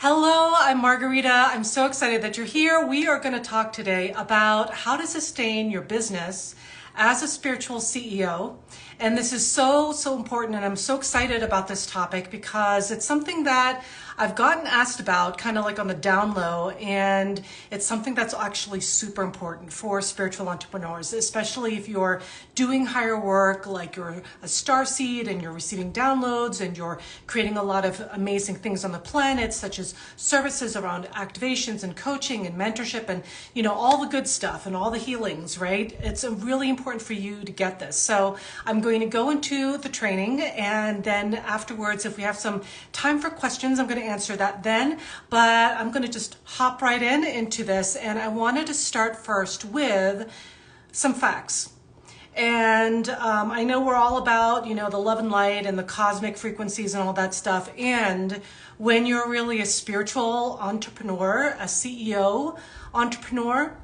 Hello, I'm Margarita. I'm so excited that you're here. We are going to talk today about how to sustain your business as a spiritual CEO. And this is so important. And I'm so excited about this topic because it's something that I've gotten asked about kind of like on the down low. And it's something that's actually super important for spiritual entrepreneurs, especially if you're doing higher work, like you're a starseed and you're receiving downloads and you're creating a lot of amazing things on the planet, such as services around activations and coaching and mentorship and, all the good stuff and all the healings, right? It's really important for you to get this. So I'm going to go into the training, and then afterwards, if we have some time for questions, I'm going to answer that then, but I'm going to just hop right into this. And I wanted to start first with some facts. And I know we're all about, the love and light and the cosmic frequencies and all that stuff. And when you're really a spiritual entrepreneur, a CEO entrepreneur,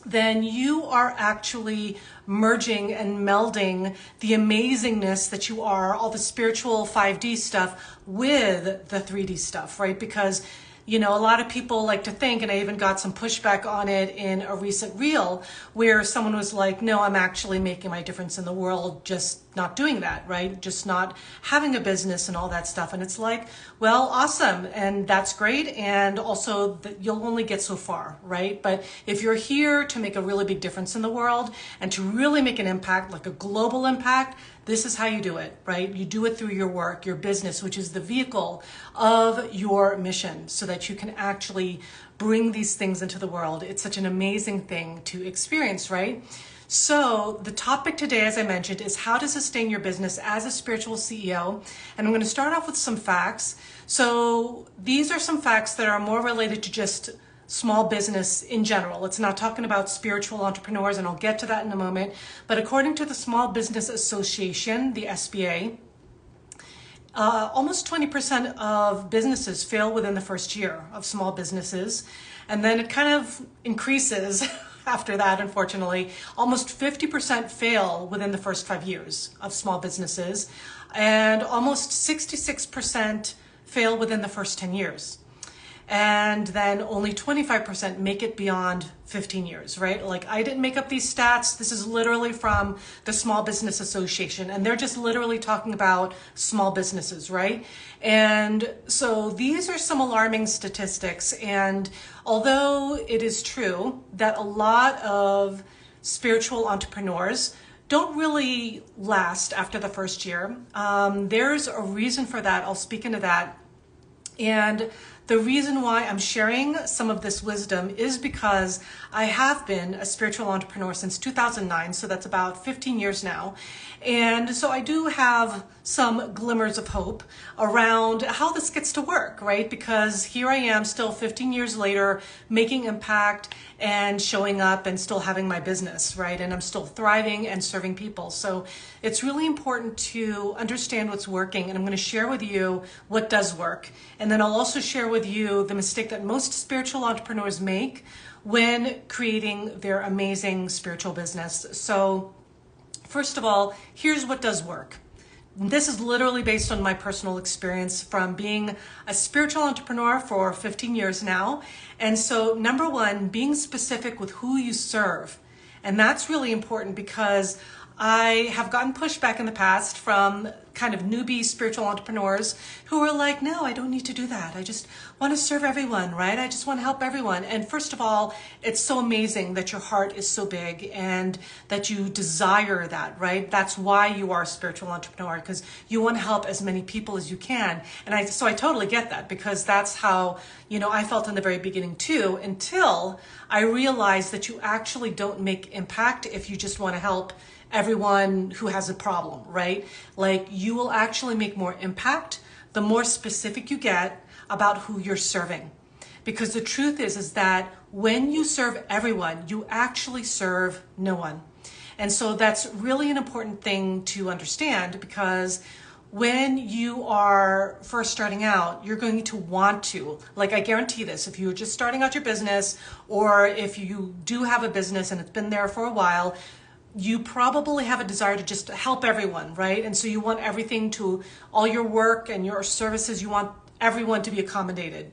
then you are actually merging and melding the amazingness that you are, all the spiritual 5D stuff with the 3D stuff, right? Because a lot of people like to think, and I even got some pushback on it in a recent reel where someone was like, no, I'm actually making my difference in the world, just not doing that, right? Just not having a business and all that stuff. And it's like, well, awesome. And that's great. And also you'll only get so far, right? But if you're here to make a really big difference in the world and to really make an impact, like a global impact, this is how you do it, right? You do it through your work, your business, which is the vehicle of your mission, so that you can actually bring these things into the world. It's such an amazing thing to experience, right? So the topic today, as I mentioned, is how to sustain your business as a spiritual CEO. And I'm going to start off with some facts. So these are some facts that are more related to just small business in general. It's not talking about spiritual entrepreneurs, and I'll get to that in a moment. But according to the Small Business Association, the SBA, almost 20% of businesses fail within the first year of small businesses. And then it kind of increases after that, unfortunately. Almost 50% fail within the first 5 years of small businesses. And almost 66% fail within the first 10 years. And then only 25% make it beyond 15 years, right? Like, I didn't make up these stats. This is literally from the Small Business Association, and they're just literally talking about small businesses, right? And so these are some alarming statistics. And although it is true that a lot of spiritual entrepreneurs don't really last after the first year, there's a reason for that. I'll speak into that. And the reason why I'm sharing some of this wisdom is because I have been a spiritual entrepreneur since 2009, so that's about 15 years now. And so I do have some glimmers of hope around how this gets to work, right? Because here I am still 15 years later, making impact and showing up and still having my business, right? And I'm still thriving and serving people. So it's really important to understand what's working. And I'm going to share with you what does work. And then I'll also share with you the mistake that most spiritual entrepreneurs make when creating their amazing spiritual business. So first of all, here's what does work. This is literally based on my personal experience from being a spiritual entrepreneur for 15 years now. And so number one, being specific with who you serve. And that's really important because I have gotten pushback in the past from kind of newbie spiritual entrepreneurs who are like, no, I don't need to do that. I just want to serve everyone, right? I just want to help everyone. And first of all, it's so amazing that your heart is so big and that you desire that, right? That's why you are a spiritual entrepreneur, because you want to help as many people as you can. And so I totally get that, because that's how, I felt in the very beginning too, until I realized that you actually don't make impact if you just want to help everyone who has a problem, right? Like, you will actually make more impact the more specific you get about who you're serving. Because the truth is that when you serve everyone, you actually serve no one. And so that's really an important thing to understand, because when you are first starting out, you're going to want to, like, I guarantee this, if you're just starting out your business, or if you do have a business and it's been there for a while, you probably have a desire to just help everyone, right? And so you want everything to, all your work and your services, you want everyone to be accommodated.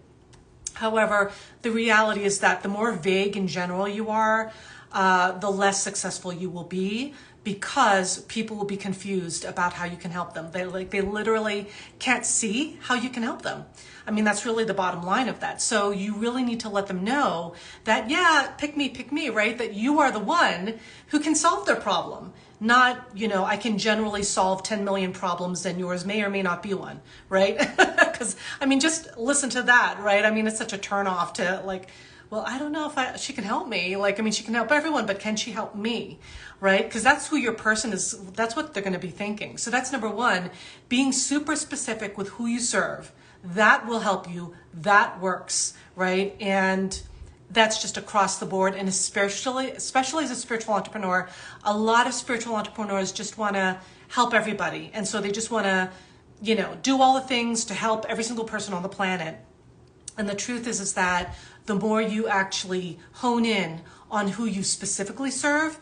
However, the reality is that the more vague in general you are, the less successful you will be, because people will be confused about how you can help them. They literally can't see how you can help them. I mean, that's really the bottom line of that. So you really need to let them know that, yeah, pick me, right? That you are the one who can solve their problem. Not, I can generally solve 10 million problems and yours may or may not be one, right? Because, I mean, just listen to that, right? I mean, it's such a turn off to like, well, I don't know if she can help me. Like, I mean, she can help everyone, but can she help me, right? Because that's who your person is. That's what they're going to be thinking. So that's number one, being super specific with who you serve. That will help you. That works, right? And that's just across the board. And especially as a spiritual entrepreneur, a lot of spiritual entrepreneurs just want to help everybody. And so they just want to, do all the things to help every single person on the planet. And the truth is that the more you actually hone in on who you specifically serve,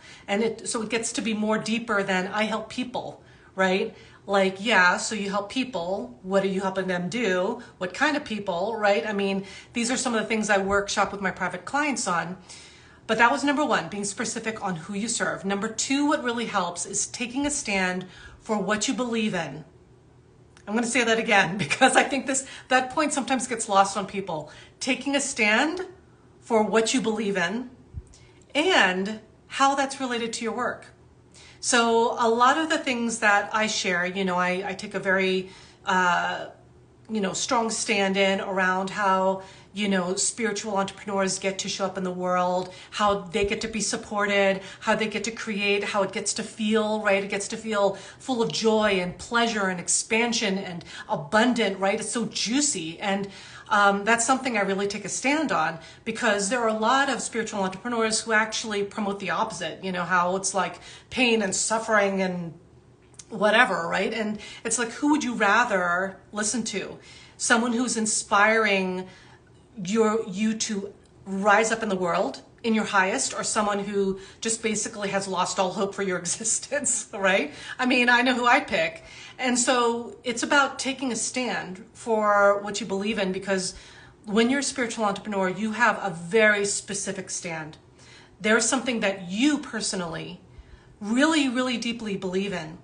so it gets to be more deeper than I help people, right? Like, yeah, so you help people. What are you helping them do? What kind of people, right? I mean, these are some of the things I workshop with my private clients on. But that was number one, being specific on who you serve. Number two, what really helps is taking a stand for what you believe in. I'm going to say that again because I think that point sometimes gets lost on people. Taking a stand for what you believe in and how that's related to your work. So a lot of the things that I share, I take a very, strong stand in around how, spiritual entrepreneurs get to show up in the world, how they get to be supported, how they get to create, how it gets to feel, right? It gets to feel full of joy and pleasure and expansion and abundant, right? It's so juicy. And that's something I really take a stand on, because there are a lot of spiritual entrepreneurs who actually promote the opposite, how it's like pain and suffering and whatever, right? And it's like, who would you rather listen to? Someone who's inspiring you to rise up in the world in your highest, or someone who just basically has lost all hope for your existence, right? I mean, I know who I'd pick. And so it's about taking a stand for what you believe in, because when you're a spiritual entrepreneur, you have a very specific stand. There's something that you personally really, really deeply believe in,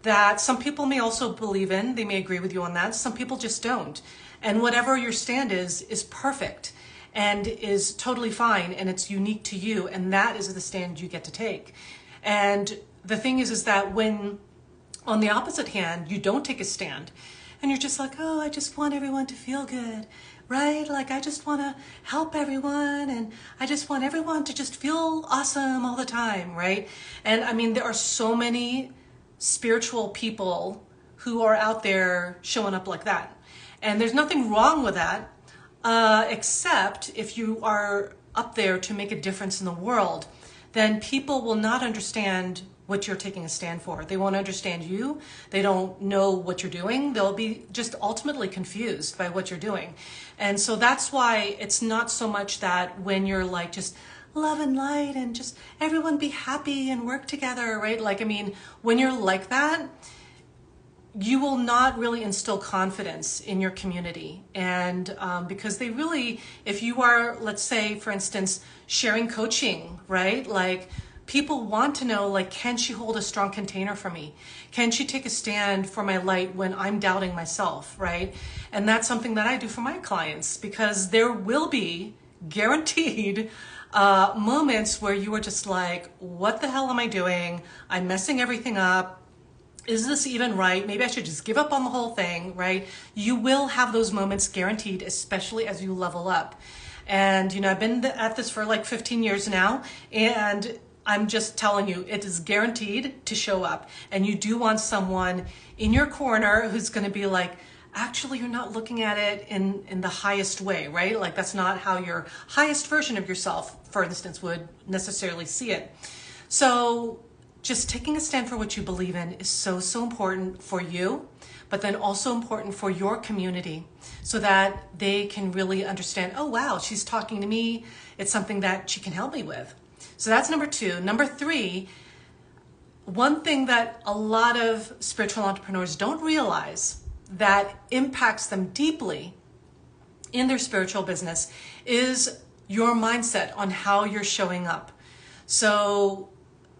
that some people may also believe in. They may agree with you on that. Some people just don't. And whatever your stand is perfect and is totally fine, and it's unique to you, and that is the stand you get to take. And the thing is that when, on the opposite hand, you don't take a stand, and you're just like, oh, I just want everyone to feel good, right? Like, I just want to help everyone, and I just want everyone to just feel awesome all the time, right? And I mean, there are so many spiritual people who are out there showing up like that. And there's nothing wrong with that, except if you are up there to make a difference in the world, then people will not understand what you're taking a stand for. They won't understand you. They don't know what you're doing. They'll be just ultimately confused by what you're doing. And so that's why it's not so much that when you're like just love and light and just everyone be happy and work together, right? Like, I mean, when you're like that, you will not really instill confidence in your community. And because they really, if you are, let's say, for instance, sharing coaching, right? Like, people want to know, like, can she hold a strong container for me? Can she take a stand for my light when I'm doubting myself, right? And that's something that I do for my clients, because there will be guaranteed moments where you are just like, what the hell am I doing? I'm messing everything up. Is this even right? Maybe I should just give up on the whole thing, right? You will have those moments guaranteed, especially as you level up. And, I've been at this for like 15 years now, and I'm just telling you, it is guaranteed to show up. And you do want someone in your corner who's going to be like, actually, you're not looking at it in the highest way, right? Like, that's not how your highest version of yourself, for instance, would necessarily see it. So just taking a stand for what you believe in is so, so important for you, but then also important for your community, so that they can really understand, oh, wow, she's talking to me. It's something that she can help me with. So that's number two. Number three, one thing that a lot of spiritual entrepreneurs don't realize that impacts them deeply in their spiritual business is your mindset on how you're showing up. So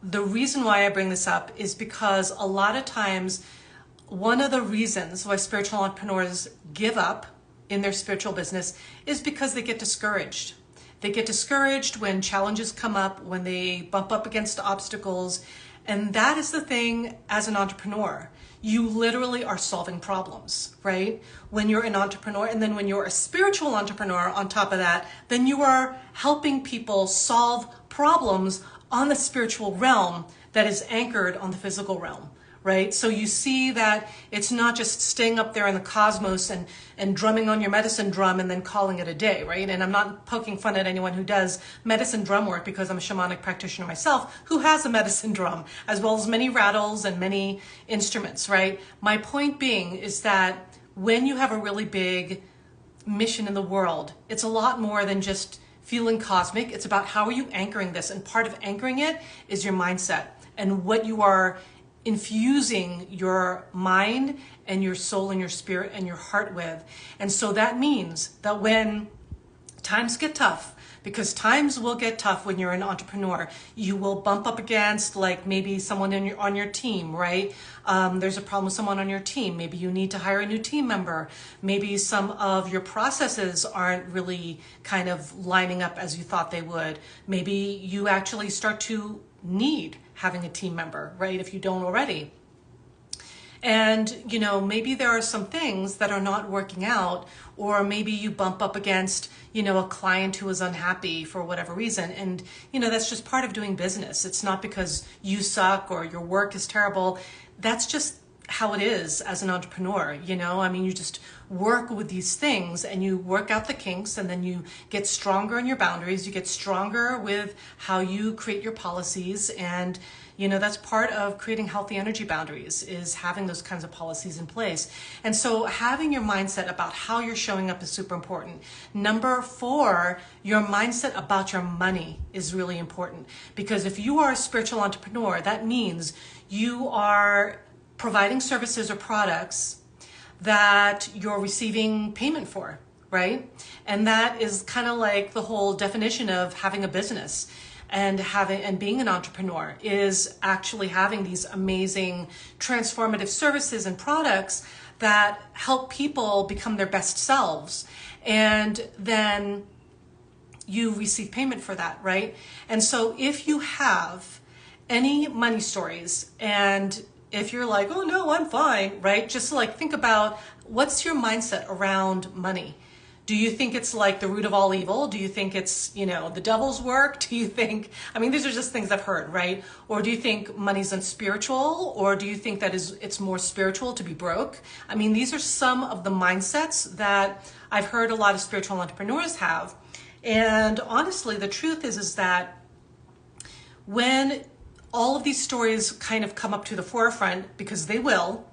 the reason why I bring this up is because a lot of times, one of the reasons why spiritual entrepreneurs give up in their spiritual business is because they get discouraged. They get discouraged when challenges come up, when they bump up against obstacles. And that is the thing as an entrepreneur. You literally are solving problems, right? When you're an entrepreneur, and then when you're a spiritual entrepreneur on top of that, then you are helping people solve problems on the spiritual realm that is anchored on the physical realm, right? So you see that it's not just staying up there in the cosmos and drumming on your medicine drum and then calling it a day, right? And I'm not poking fun at anyone who does medicine drum work, because I'm a shamanic practitioner myself who has a medicine drum, as well as many rattles and many instruments, right? My point being is that when you have a really big mission in the world, it's a lot more than just feeling cosmic. It's about how are you anchoring this? And part of anchoring it is your mindset and what you are infusing your mind and your soul and your spirit and your heart with. And so that means that when times get tough, because times will get tough when you're an entrepreneur, you will bump up against like maybe someone on your team, right? There's a problem with someone on your team. Maybe you need to hire a new team member. Maybe some of your processes aren't really kind of lining up as you thought they would. Maybe you actually start to need having a team member, right? If you don't already. And, maybe there are some things that are not working out, or maybe you bump up against, a client who is unhappy for whatever reason. And, that's just part of doing business. It's not because you suck or your work is terrible. That's just how it is as an entrepreneur, you just work with these things and you work out the kinks, and then you get stronger in your boundaries, you get stronger with how you create your policies. And that's part of creating healthy energy boundaries, is having those kinds of policies in place. And so having your mindset about how you're showing up is super important. Number 4, your mindset about your money is really important, because if you are a spiritual entrepreneur, that means you are providing services or products that you're receiving payment for, right? And that is kind of like the whole definition of having a business and being an entrepreneur, is actually having these amazing transformative services and products that help people become their best selves. And then you receive payment for that, right? And so if you have any money stories, and if you're like, oh no, I'm fine, right? Just like think about, what's your mindset around money? Do you think it's like the root of all evil? Do you think it's, the devil's work? Do you think, these are just things I've heard, right? Or do you think money's unspiritual? Or do you think that it's more spiritual to be broke? These are some of the mindsets that I've heard a lot of spiritual entrepreneurs have. And honestly, the truth is that when all of these stories kind of come up to the forefront, because they will,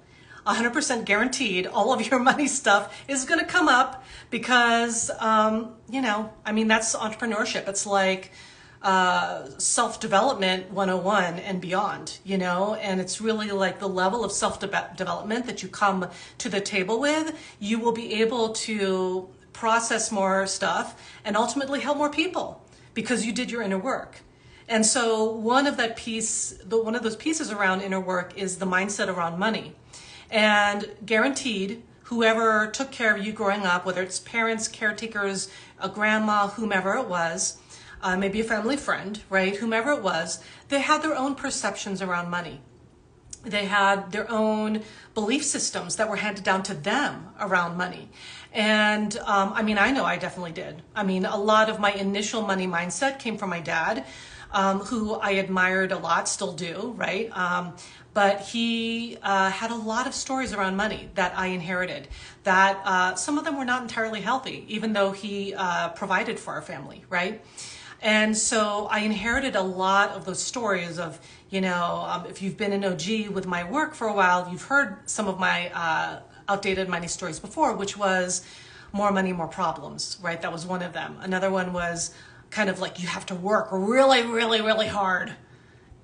100% guaranteed, all of your money stuff is going to come up, because, that's entrepreneurship. It's like self-development 101 and beyond, and it's really like the level of self-development that you come to the table with. You will be able to process more stuff and ultimately help more people because you did your inner work. And so one of those pieces around inner work is the mindset around money. And guaranteed, whoever took care of you growing up, whether it's parents, caretakers, a grandma, whomever it was, maybe a family friend, right? Whomever it was, they had their own perceptions around money. They had their own belief systems that were handed down to them around money. And I know I definitely did. A lot of my initial money mindset came from my dad, who I admired a lot, still do, right? But he had a lot of stories around money that I inherited, that some of them were not entirely healthy, even though he provided for our family, right? And so I inherited a lot of those stories of, if you've been an OG with my work for a while, you've heard some of my outdated money stories before, which was more money, more problems, right? That was one of them. Another one was kind of like you have to work really, really, really hard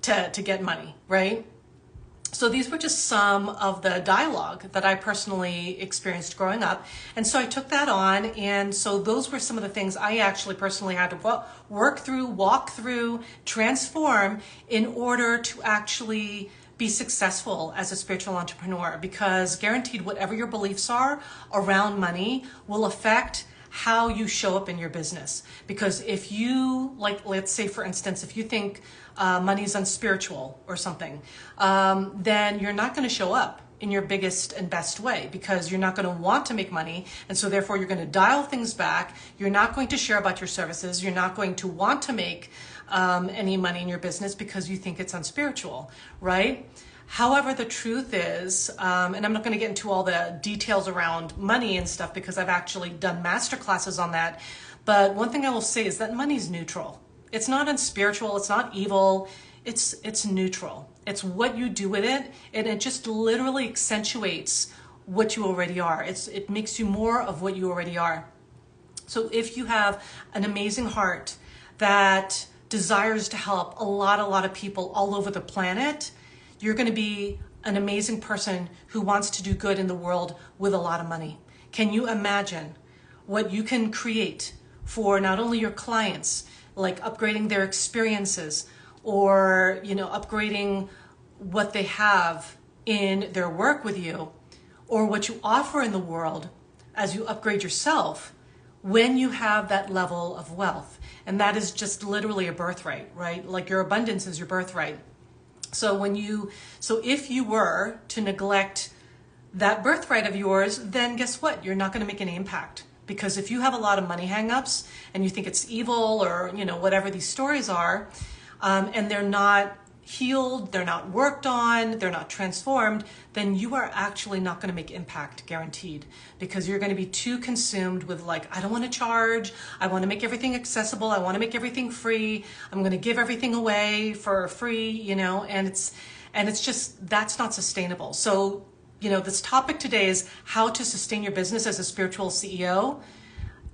to get money, right? So these were just some of the dialogue that I personally experienced growing up. And so I took that on. And so those were some of the things I actually personally had to work through, walk through, transform in order to actually be successful as a spiritual entrepreneur, because guaranteed whatever your beliefs are around money will affect how you show up in your business. Because if you, like, let's say for instance, if you think money is unspiritual or something, then you're not going to show up in your biggest and best way, because you're not going to want to make money. And so therefore you're going to dial things back. You're not going to share about your services. You're not going to want to make any money in your business because you think it's unspiritual, right? However, the truth is, and I'm not going to get into all the details around money and stuff because I've actually done master classes on that. But one thing I will say is that money is neutral. It's not unspiritual. It's not evil. It's neutral. It's what you do with it, and it just literally accentuates what you already are. It makes you more of what you already are. So if you have an amazing heart that desires to help a lot of people all over the planet, you're going to be an amazing person who wants to do good in the world with a lot of money. Can you imagine what you can create for not only your clients, like upgrading their experiences, or, you know, upgrading what they have in their work with you, or what you offer in the world as you upgrade yourself when you have that level of wealth? And that is just literally a birthright, right? Like your abundance is your birthright. So if you were to neglect that birthright of yours, then guess what? You're not going to make any impact. Because if you have a lot of money hangups and you think it's evil, or, you know, whatever these stories are, and they're not healed, they're not worked on, they're not transformed, then you are actually not going to make impact, guaranteed. Because you're going to be too consumed with, like, I don't want to charge, I want to make everything accessible, I want to make everything free, I'm going to give everything away for free, you know, and it's just, that's not sustainable. So, you know, this topic today is how to sustain your business as a spiritual CEO.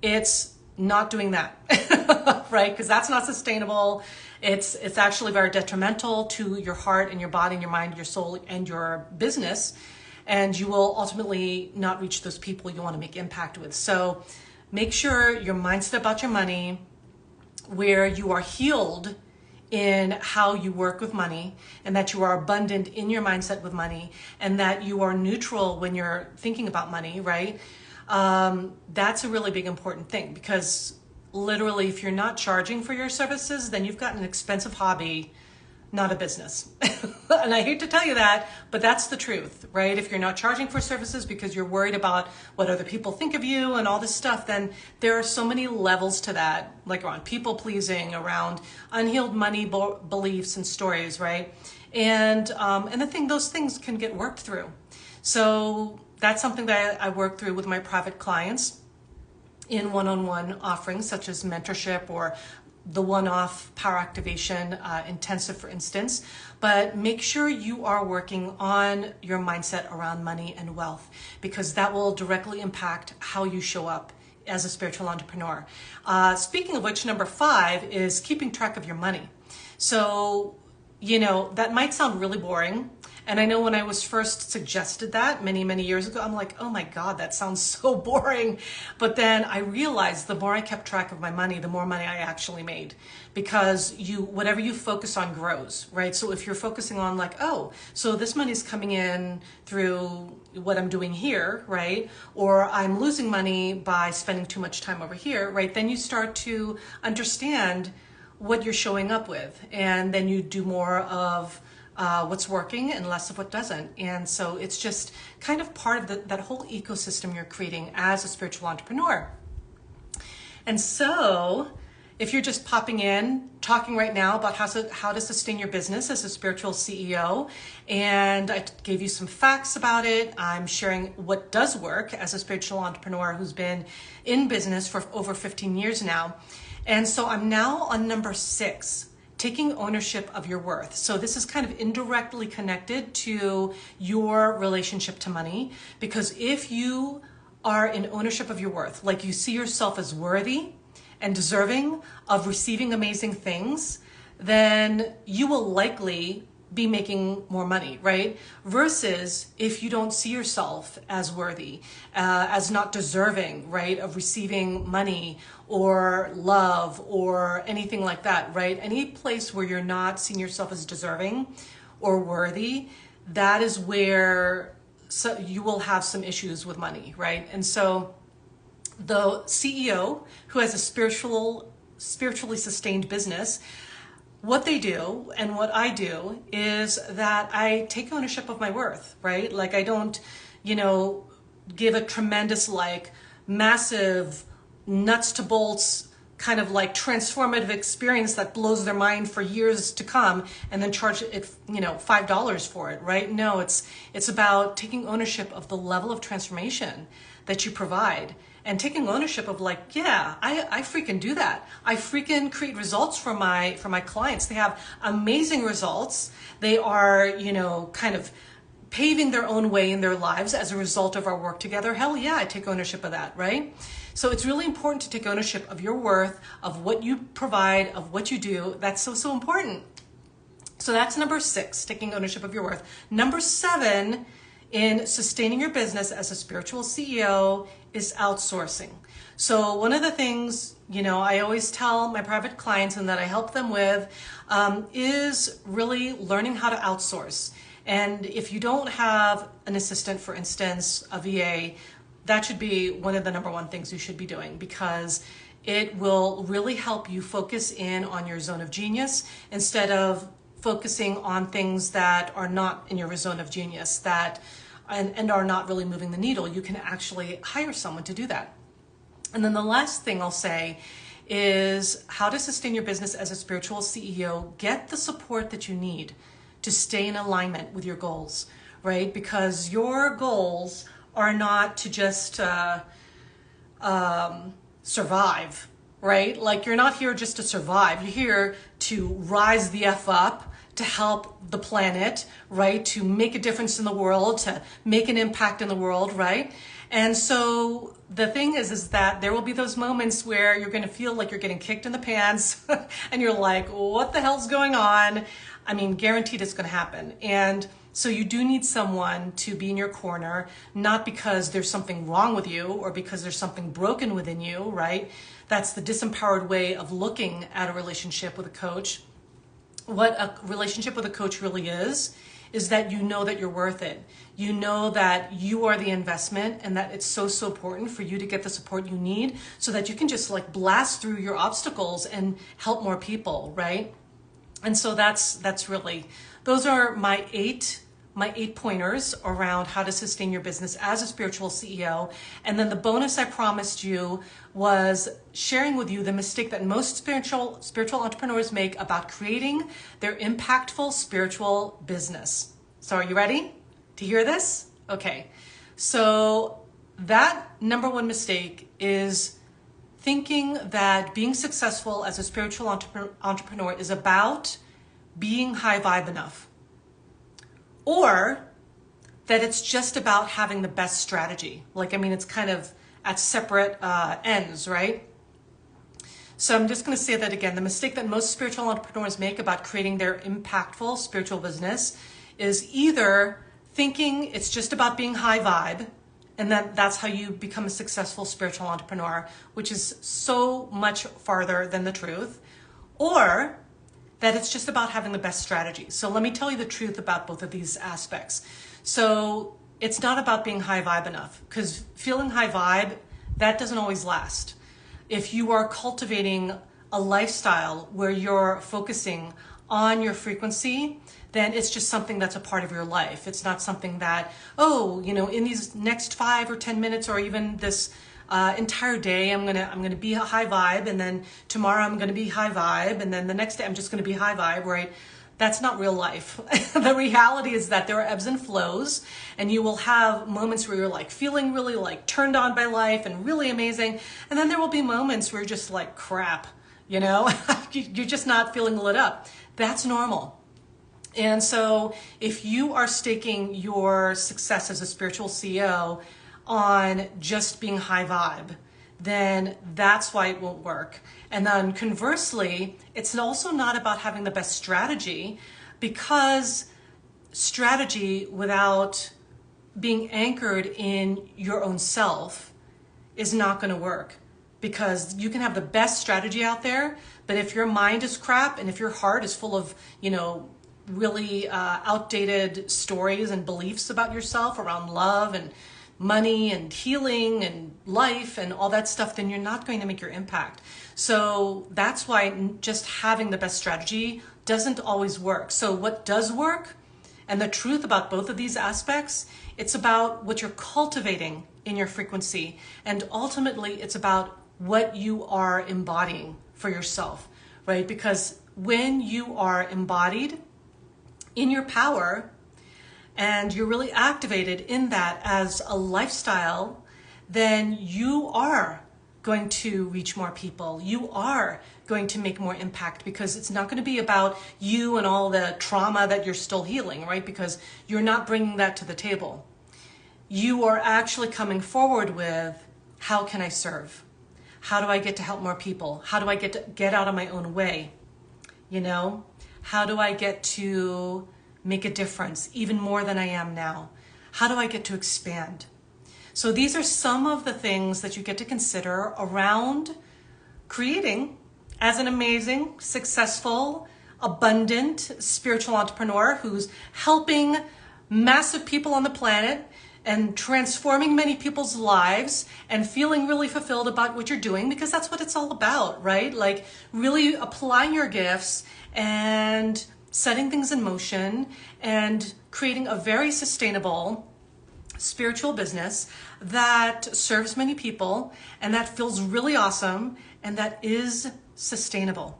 It's not doing that, right? Because that's not sustainable. It's actually very detrimental to your heart and your body and your mind, your soul and your business. And you will ultimately not reach those people you want to make impact with. So make sure your mindset about your money, where you are healed in how you work with money, and that you are abundant in your mindset with money, and that you are neutral when you're thinking about money, right? That's a really big important thing, because literally if you're not charging for your services, then you've got an expensive hobby, not a business. And I hate to tell you that, but that's the truth, right? If you're not charging for services because you're worried about what other people think of you and all this stuff, then there are so many levels to that, like around people pleasing, around unhealed money beliefs and stories, right? And those things can get worked through. So that's something that I work through with my private clients in one-on-one offerings, such as mentorship or the one-off power activation intensive, for instance. But make sure you are working on your mindset around money and wealth, because that will directly impact how you show up as a spiritual entrepreneur. Speaking of which, number 5 is keeping track of your money. So, you know, that might sound really boring. And I know when I was first suggested that many, many years ago, I'm like, oh my God, that sounds so boring. But then I realized the more I kept track of my money, the more money I actually made. Because whatever you focus on grows, right? So if you're focusing on, like, oh, so this money's coming in through what I'm doing here, right? Or I'm losing money by spending too much time over here, right? Then you start to understand what you're showing up with. And then you do more of what's working and less of what doesn't. And so it's just kind of part of that whole ecosystem you're creating as a spiritual entrepreneur. And so if you're just popping in, talking right now about how to sustain your business as a spiritual CEO, and I gave you some facts about it. I'm sharing what does work as a spiritual entrepreneur who's been in business for over 15 years now. And so I'm now on number 6. Taking ownership of your worth. So this is kind of indirectly connected to your relationship to money, because if you are in ownership of your worth, like you see yourself as worthy and deserving of receiving amazing things, then you will likely be making more money, right? Versus if you don't see yourself as worthy, as not deserving, right, of receiving money or love or anything like that, right? Any place where you're not seeing yourself as deserving or worthy, that is where you will have some issues with money, right? And so the CEO who has a spiritually sustained business, what they do and what I do is that I take ownership of my worth, right? Like I don't, give a tremendous, like massive nuts to bolts kind of like transformative experience that blows their mind for years to come and then charge it, $5 for it, right? No, it's about taking ownership of the level of transformation that you provide. And taking ownership of like, yeah, I freaking do that. I freaking create results for my clients. They have amazing results. They are, kind of paving their own way in their lives as a result of our work together. Hell yeah, I take ownership of that, right? So it's really important to take ownership of your worth, of what you provide, of what you do. That's so, so important. So that's number 6, taking ownership of your worth. Number 7, in sustaining your business as a spiritual CEO, is outsourcing. So one of the things, I always tell my private clients and that I help them with is really learning how to outsource. And if you don't have an assistant, for instance, a VA, that should be one of the number 1 things you should be doing, because it will really help you focus in on your zone of genius instead of focusing on things that are not in your zone of genius and are not really moving the needle. You can actually hire someone to do that. And then the last thing I'll say is how to sustain your business as a spiritual CEO. Get the support that you need to stay in alignment with your goals, right? Because your goals are not to just survive, right? Like you're not here just to survive. You're here to rise the F up, to help the planet, right? To make a difference in the world, to make an impact in the world, right? And so the thing is that there will be those moments where you're going to feel like you're getting kicked in the pants and you're like, what the hell's going on? I mean, guaranteed it's going to happen. And so you do need someone to be in your corner, not because there's something wrong with you or because there's something broken within you, right? That's the disempowered way of looking at a relationship with a coach. What a relationship with a coach really is that you know that you're worth it. You know that you are the investment and that it's so, so important for you to get the support you need so that you can just like blast through your obstacles and help more people, right? And so that's really, those are my eight pointers around how to sustain your business as a spiritual CEO. And then the bonus I promised you was sharing with you the mistake that most spiritual entrepreneurs make about creating their impactful spiritual business. So are you ready to hear this? Okay. So that number 1 mistake is thinking that being successful as a spiritual entrepreneur is about being high vibe enough. Or that it's just about having the best strategy. It's kind of at separate ends, right? So I'm just going to say that again. The mistake that most spiritual entrepreneurs make about creating their impactful spiritual business is either thinking it's just about being high vibe, and that's how you become a successful spiritual entrepreneur, which is so much farther than the truth, or that it's just about having the best strategy. So let me tell you the truth about both of these aspects. So it's not about being high vibe enough, because feeling high vibe, that doesn't always last. If you are cultivating a lifestyle where you're focusing on your frequency, then it's just something that's a part of your life. It's not something that, in these next 5 or 10 minutes or even this entire day, I'm gonna be a high vibe, and then tomorrow I'm gonna be high vibe, and then the next day I'm just gonna be high vibe, right? That's not real life. The reality is that there are ebbs and flows, and you will have moments where you're like feeling really like turned on by life and really amazing, and then there will be moments where you're just like crap, you're just not feeling lit up. That's normal. And so if you are staking your success as a spiritual CEO on just being high vibe, then that's why it won't work. And then conversely, it's also not about having the best strategy. because strategy without being anchored in your own self is not going to work. Because you can have the best strategy out there, but if your mind is crap and if your heart is full of, really outdated stories and beliefs about yourself around love and money and healing and life and all that stuff, then you're not going to make your impact. So that's why just having the best strategy doesn't always work. So what does work, and the truth about both of these aspects, it's about what you're cultivating in your frequency. And ultimately, it's about what you are embodying for yourself, right? Because when you are embodied in your power and you're really activated in that as a lifestyle, then you are going to reach more people. You are going to make more impact, because it's not going to be about you and all the trauma that you're still healing, right? Because you're not bringing that to the table. You are actually coming forward with, how can I serve? How do I get to help more people? How do I get to get out of my own way? How do I get to make a difference even more than I am now? How do I get to expand? So these are some of the things that you get to consider around creating as an amazing, successful, abundant spiritual entrepreneur who's helping massive people on the planet and transforming many people's lives and feeling really fulfilled about what you're doing, because that's what it's all about, right? Like really applying your gifts and setting things in motion and creating a very sustainable spiritual business that serves many people and that feels really awesome and that is sustainable.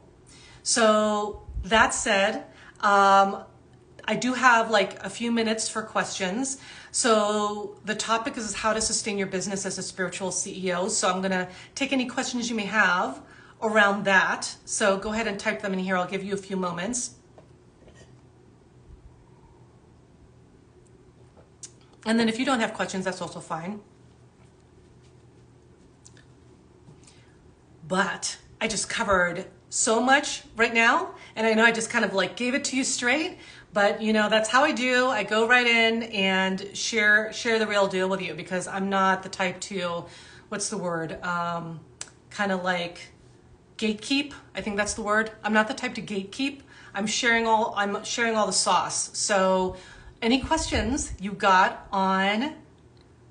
So that said, I do have like a few minutes for questions. So the topic is how to sustain your business as a spiritual CEO. So I'm going to take any questions you may have around that. So go ahead and type them in here. I'll give you a few moments. And then if you don't have questions, that's also fine. But I just covered so much right now. And I know I just kind of like gave it to you straight, but that's how I do. I go right in and share the real deal with you, because I'm not the type to, what's the word? Kind of like gatekeep. I think that's the word. I'm not the type to gatekeep. I'm sharing all the sauce. So any questions you got on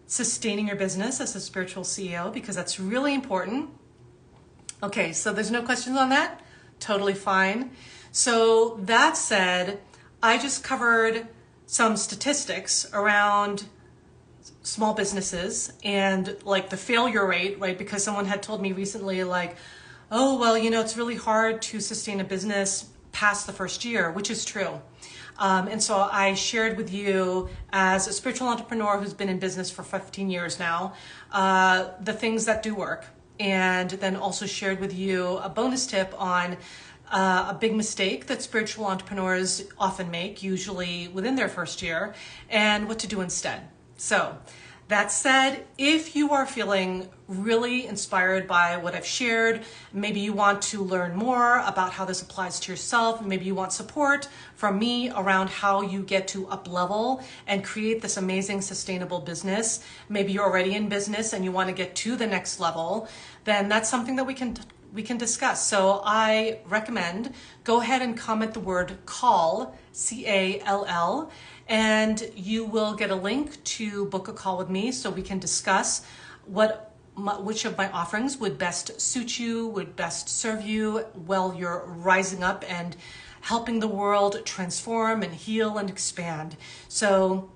sustaining your business as a spiritual CEO, because that's really important. Okay, so there's no questions on that? Totally fine. So that said, I just covered some statistics around small businesses and like the failure rate, right? Because someone had told me recently like, oh, well, it's really hard to sustain a business past the first year, which is true. And so I shared with you, as a spiritual entrepreneur who's been in business for 15 years now, the things that do work. And then also shared with you a bonus tip on a big mistake that spiritual entrepreneurs often make, usually within their first year, and what to do instead. So that said, if you are feeling really inspired by what I've shared, maybe you want to learn more about how this applies to yourself, maybe you want support from me around how you get to up level and create this amazing sustainable business, maybe you're already in business and you want to get to the next level, then that's something that we can discuss. So I recommend go ahead and comment the word call, CALL, and you will get a link to book a call with me so we can discuss which of my offerings would best suit you, would best serve you while you're rising up and helping the world transform and heal and expand. So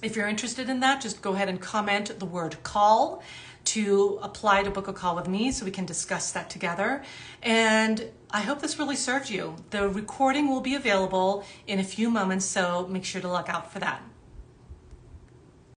if you're interested in that, just go ahead and comment the word call to apply to book a call with me so we can discuss that together. And I hope this really served you. The recording will be available in a few moments, so make sure to look out for that.